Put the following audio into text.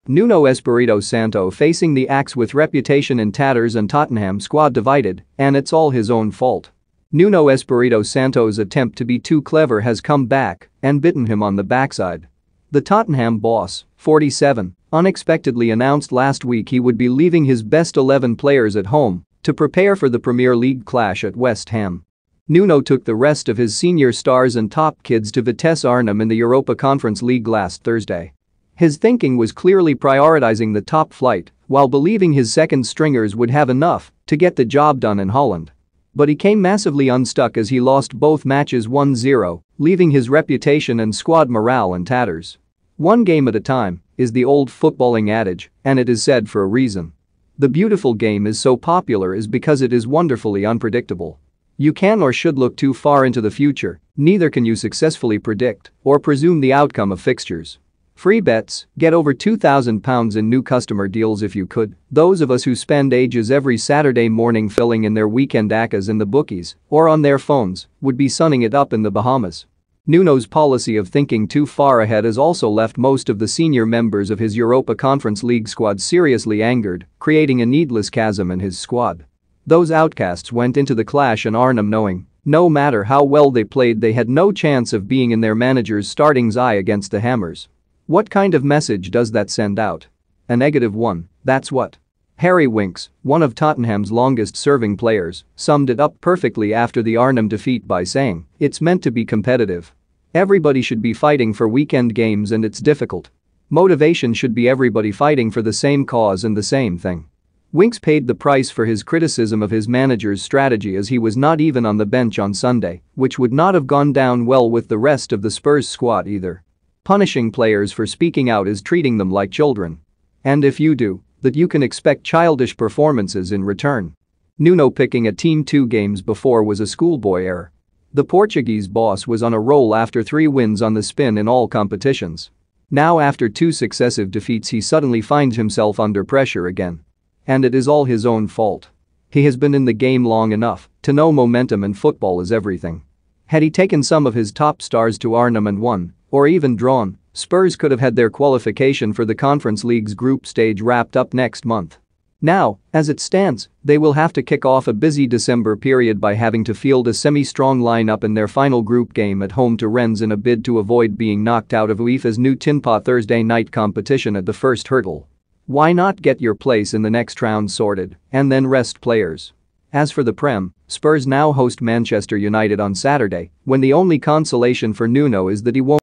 Nuno Espirito Santo facing the axe with reputation in tatters and Tottenham squad divided, and it's all his own fault. Nuno Espirito Santo's attempt to be too clever has come back and bitten him on the backside. The Tottenham boss, 47, unexpectedly announced last week he would be leaving his best 11 players at home to prepare for the Premier League clash at West Ham. Nuno took the rest of his senior stars and top kids to Vitesse Arnhem in the Europa Conference League last Thursday. His thinking was clearly prioritizing the top flight while believing his second stringers would have enough to get the job done in Holland. But he came massively unstuck as he lost both matches 1-0, leaving his reputation and squad morale in tatters. One game at a time is the old footballing adage, and it is said for a reason. The beautiful game is so popular is because it is wonderfully unpredictable. You can or should look too far into the future, neither can you successfully predict or presume the outcome of fixtures. Free bets, get over £2,000 in new customer deals if you could. Those of us who spend ages every Saturday morning filling in their weekend ACCAs in the bookies or on their phones would be sunning it up in the Bahamas. Nuno's policy of thinking too far ahead has also left most of the senior members of his Europa Conference League squad seriously angered, creating a needless chasm in his squad. Those outcasts went into the clash in Arnhem knowing, no matter how well they played, they had no chance of being in their manager's starting's eye against the Hammers. What kind of message does that send out? A negative one, that's what. Harry Winks, one of Tottenham's longest-serving players, summed it up perfectly after the Arnhem defeat by saying, "It's meant to be competitive. Everybody should be fighting for weekend games and it's difficult. Motivation should be everybody fighting for the same cause and the same thing." Winks paid the price for his criticism of his manager's strategy as he was not even on the bench on Sunday, which would not have gone down well with the rest of the Spurs squad either. Punishing players for speaking out is treating them like children. And if you do, that you can expect childish performances in return. Nuno picking a team 2 games before was a schoolboy error. The Portuguese boss was on a roll after 3 wins on the spin in all competitions. Now after 2 successive defeats he suddenly finds himself under pressure again. And it is all his own fault. He has been in the game long enough to know momentum in football is everything. Had he taken some of his top stars to Arnhem and won, or even drawn, Spurs could have had their qualification for the Conference League's group stage wrapped up next month. Now, as it stands, they will have to kick off a busy December period by having to field a semi-strong lineup in their final group game at home to Rennes in a bid to avoid being knocked out of UEFA's new Tinpa Thursday night competition at the first hurdle. Why not get your place in the next round sorted and then rest players? As for the Prem, Spurs now host Manchester United on Saturday, when the only consolation for Nuno is that he won't